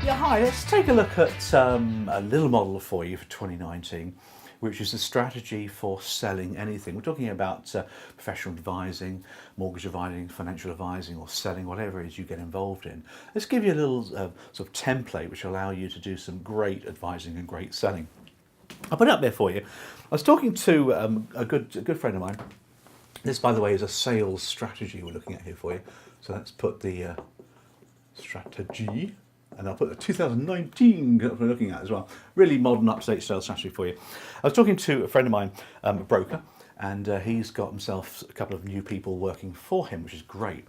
Yeah, hi, let's take a look at a little model for you for 2019, which is a strategy for selling anything. We're talking about professional advising, mortgage advising, financial advising, or selling whatever it is you get involved in. Let's give you a little sort of template which will allow you to do some great advising and great selling. I'll put it up there for you. I was talking to a good friend of mine. This, by the way, is a sales strategy we're looking at here for you. So let's put the strategy, and I'll put the 2019 that we're looking at as well. Really modern, up-to-date sales strategy for you. I was talking to a friend of mine, a broker, and he's got himself a couple of new people working for him, which is great.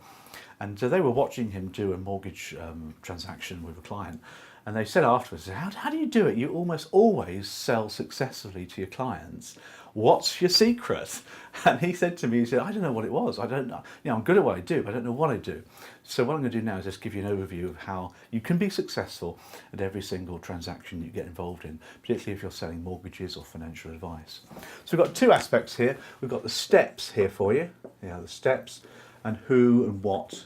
And they were watching him do a mortgage transaction with a client. And they said afterwards, how do you do it? You almost always sell successfully to your clients. What's your secret? And he said to me, he said, I don't know what it was. I don't know. I'm good at what I do, but I don't know what I do. So what I'm going to do now is just give you an overview of how you can be successful at every single transaction you get involved in, particularly if you're selling mortgages or financial advice. So we've got two aspects here. We've got the steps here for you. The steps, and who and what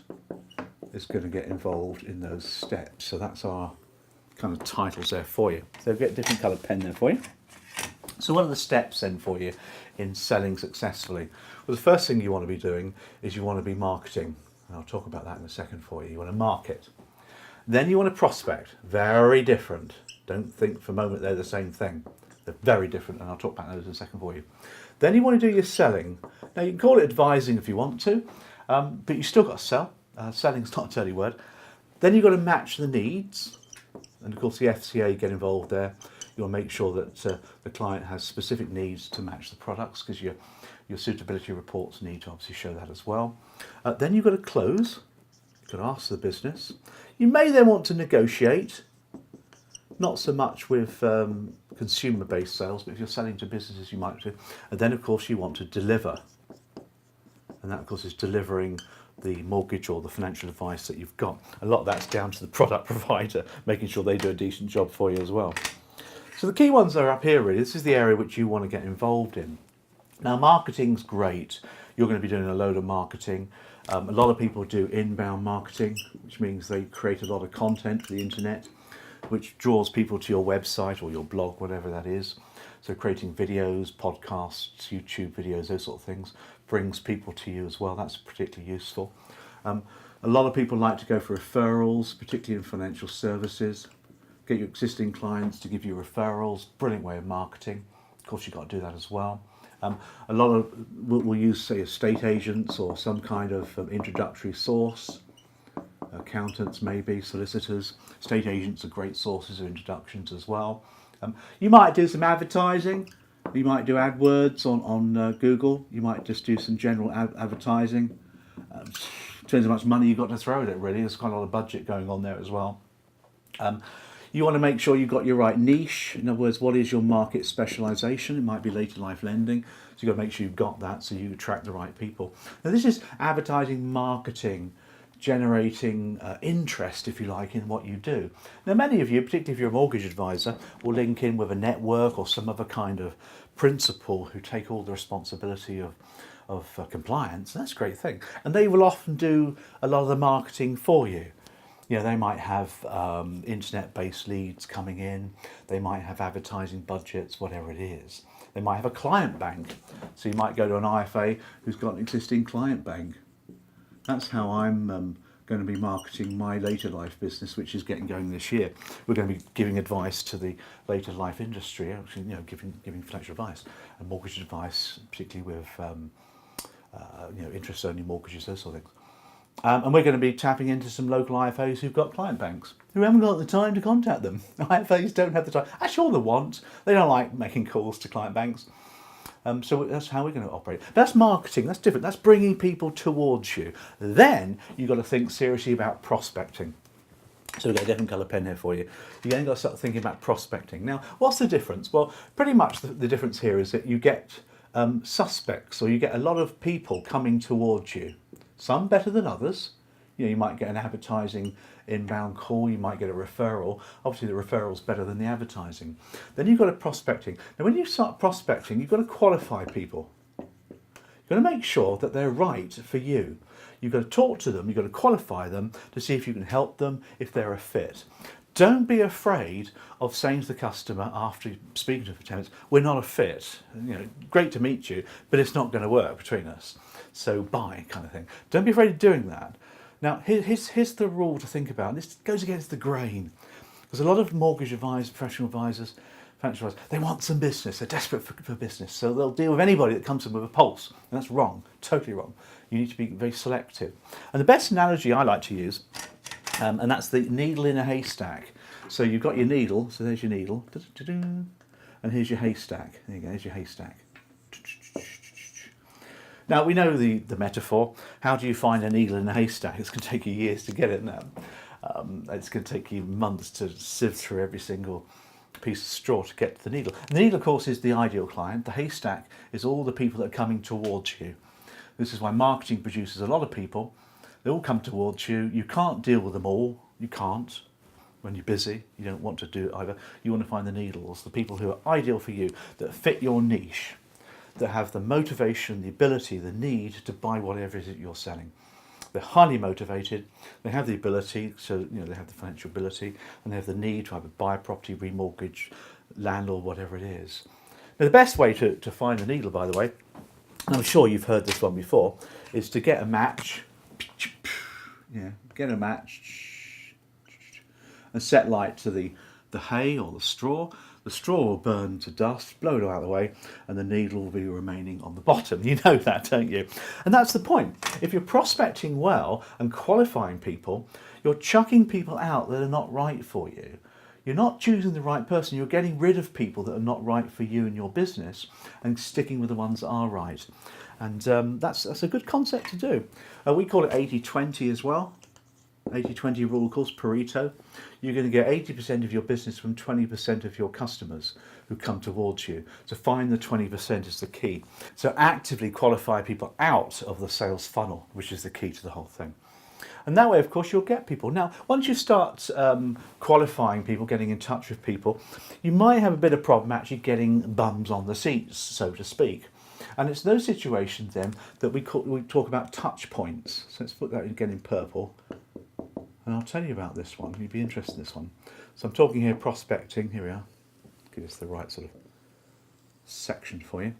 is going to get involved in those steps. So that's our kind of titles there for you. So get a different coloured pen there for you. So what are the steps then for you in selling successfully? Well, the first thing you want to be doing is you want to be marketing. And I'll talk about that in a second for you. You want to market. Then you want to prospect. Very different. Don't think for a moment they're the same thing. They're very different, and I'll talk about those in a second for you. Then you want to do your selling. Now you can call it advising if you want to, but you still got to sell. Selling's not a dirty word. Then you've got to match the needs. And of course the FCA get involved there. You'll make sure that the client has specific needs to match the products, because your suitability reports need to obviously show that as well. Then you've got to close. You've got to ask the business. You may then want to negotiate, not so much with consumer-based sales, but if you're selling to businesses you might do. And then of course you want to deliver. And that of course is delivering the mortgage or the financial advice that you've got. A lot of that's down to the product provider, making sure they do a decent job for you as well. So the key ones are up here really. This is the area which you want to get involved in. Now marketing's great. You're going to be doing a load of marketing. A lot of people do inbound marketing, which means they create a lot of content for the internet, which draws people to your website or your blog, whatever that is. So creating videos, podcasts, YouTube videos, those sort of things, brings people to you as well. That's particularly useful. A lot of people like to go for referrals, particularly in financial services. Get your existing clients to give you referrals. Brilliant way of marketing. Of course, you've got to do that as well. A lot of we'll use, say, estate agents or some kind of introductory source. Accountants, maybe solicitors. Estate agents are great sources of introductions as well. You might do some advertising. You might do AdWords on Google. You might just do some general advertising. Depends how much money you've got to throw at it, really. There's quite a lot of budget going on there as well. You want to make sure you've got your right niche. In other words, what is your market specialisation? It might be later life lending. So you've got to make sure you've got that so you attract the right people. Now this is advertising, marketing, generating interest, if you like, in what you do. Now many of you, particularly if you're a mortgage advisor, will link in with a network or some other kind of principal who take all the responsibility of compliance. And that's a great thing. And they will often do a lot of the marketing for you. They might have internet-based leads coming in. They might have advertising budgets, whatever it is. They might have a client bank. So you might go to an IFA who's got an existing client bank. That's how I'm going to be marketing my later life business, which is getting going this year. We're going to be giving advice to the later life industry, actually, giving financial advice and mortgage advice, particularly with interest-only mortgages, those sort of things. And we're going to be tapping into some local IFAs who've got client banks, who haven't got the time to contact them. IFAs don't have the time. Actually, all they want. They don't like making calls to client banks. So that's how we're going to operate. That's marketing. That's different. That's bringing people towards you. Then you've got to think seriously about prospecting. So we've got a different colour pen here for you. You've then got to start thinking about prospecting. Now, what's the difference? Well, pretty much the difference here is that you get suspects, or you get a lot of people coming towards you. Some better than others. You might get an advertising inbound call, you might get a referral. Obviously the referral's better than the advertising. Then you've got a prospecting. Now when you start prospecting, you've got to qualify people. You've got to make sure that they're right for you. You've got to talk to them, you've got to qualify them to see if you can help them, if they're a fit. Don't be afraid of saying to the customer after speaking to them for 10 minutes, we're not a fit. Great to meet you, but it's not going to work between us. So bye, kind of thing. Don't be afraid of doing that. Now, here's the rule to think about. And this goes against the grain. Because a lot of mortgage advisors, professional advisors, financial advisors, they want some business. They're desperate for business. So they'll deal with anybody that comes to them with a pulse. And that's wrong, totally wrong. You need to be very selective. And the best analogy I like to use, and that's the needle in a haystack. So you've got your needle, so there's your needle, and here's your haystack. There you go, here's your haystack. Now, we know the metaphor. How do you find a needle in a haystack? It's going to take you years to get it now. It's going to take you months to sift through every single piece of straw to get to the needle. And the needle, of course, is the ideal client. The haystack is all the people that are coming towards you. This is why marketing produces a lot of people. They all come towards you. You can't deal with them all. You can't. When you're busy, you don't want to do it either. You want to find the needles, the people who are ideal for you, that fit your niche, that have the motivation, the ability, the need to buy whatever it is that you're selling. They're highly motivated, they have the ability, so they have the financial ability, and they have the need to either buy a property, remortgage, landlord, whatever it is. Now, the best way to find the needle, by the way, and I'm sure you've heard this one before, is to get a match, and set light to the hay or the straw. The straw will burn to dust, blow it out of the way, and the needle will be remaining on the bottom. You know that, don't you? And that's the point. If you're prospecting well and qualifying people, you're chucking people out that are not right for you. You're not choosing the right person. You're getting rid of people that are not right for you and your business and sticking with the ones that are right. And that's a good concept to do. We call it 80-20 as well. 80-20 rule, of course, Pareto. You're going to get 80% of your business from 20% of your customers who come towards you. To find the 20% is the key. So actively qualify people out of the sales funnel, which is the key to the whole thing. And that way, of course, you'll get people. Now, once you start qualifying people, getting in touch with people, you might have a bit of problem actually getting bums on the seats, so to speak. And it's those situations then that we talk about touch points. So let's put that again in purple. And I'll tell you about this one. You'd be interested in this one. So I'm talking here prospecting. Here we are. Give us the right sort of section for you.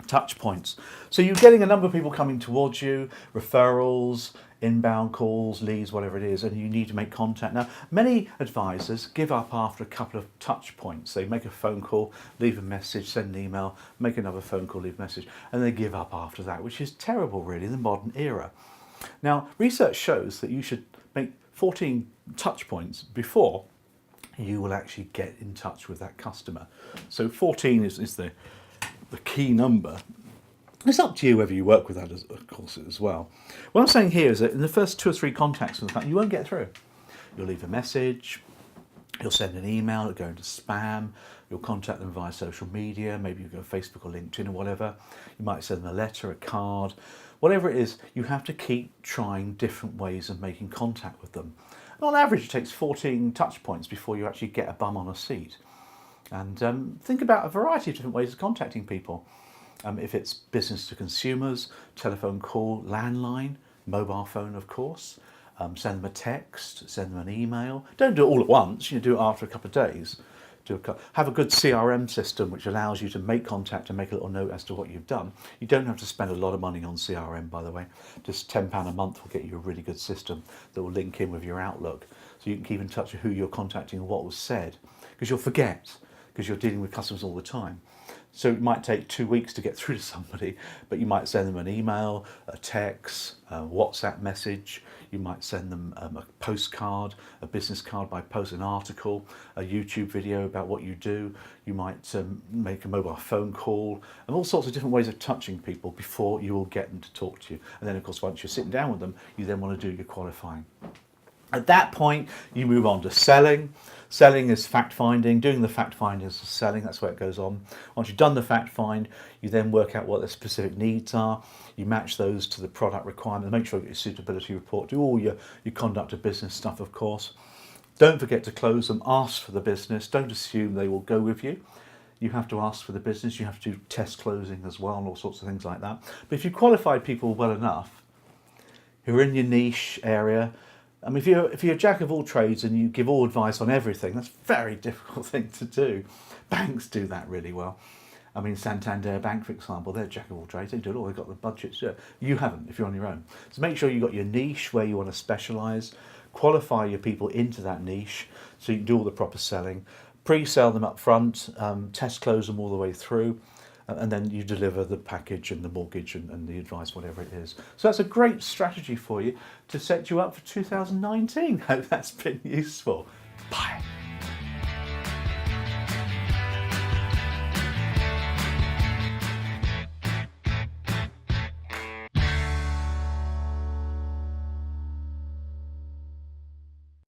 Touch points. So you're getting a number of people coming towards you, referrals, inbound calls, leads, whatever it is, and you need to make contact. Now, many advisors give up after a couple of touch points. They make a phone call, leave a message, send an email, make another phone call, leave a message, and they give up after that, which is terrible, really, in the modern era. Now, research shows that you should make 14 touch points before you will actually get in touch with that customer. So 14 is the key number. It's up to you whether you work with that, of course, as well. What I'm saying here is that in the first 2 or 3 contacts with the customer, you won't get through. You'll leave a message, you'll send an email, it'll go into spam, you'll contact them via social media, maybe you go Facebook or LinkedIn or whatever. You might send them a letter, a card, whatever it is. You have to keep trying different ways of making contact with them. And on average, it takes 14 touch points before you actually get a bum on a seat. And think about a variety of different ways of contacting people. If it's business to consumers, telephone call, landline, mobile phone, of course. Send them a text, send them an email. Don't do it all at once, do it after a couple of days. Have a good CRM system which allows you to make contact and make a little note as to what you've done. You don't have to spend a lot of money on CRM, by the way. Just £10 a month will get you a really good system that will link in with your Outlook. So you can keep in touch with who you're contacting and what was said. Because you'll forget, because you're dealing with customers all the time. So it might take 2 weeks to get through to somebody, but you might send them an email, a text, a WhatsApp message. You might send them a postcard, a business card by post, an article, a YouTube video about what you do. You might make a mobile phone call, and all sorts of different ways of touching people before you will get them to talk to you. And then, of course, once you're sitting down with them, you then want to do your qualifying. At that point, you move on to selling. Selling is fact finding. Doing the fact finding is selling. That's where it goes on. Once you've done the fact find, you then work out what the specific needs are. You match those to the product requirement. Make sure you get your suitability report. Do all your conduct of business stuff, of course. Don't forget to close them. Ask for the business. Don't assume they will go with you. You have to ask for the business, you have to do test closing as well, and all sorts of things like that. But if you qualify people well enough, who are in your niche area, I mean, if you're a jack of all trades and you give all advice on everything, that's a very difficult thing to do. Banks do that really well. I mean, Santander Bank, for example, they're jack of all trades. They do it all. They've got the budgets. You haven't if you're on your own. So make sure you've got your niche where you want to specialise. Qualify your people into that niche so you can do all the proper selling. Pre-sell them up front, test close them all the way through, and then you deliver the package and the mortgage and the advice, whatever it is. So that's a great strategy for you to set you up for 2019. Hope that's been useful. Bye.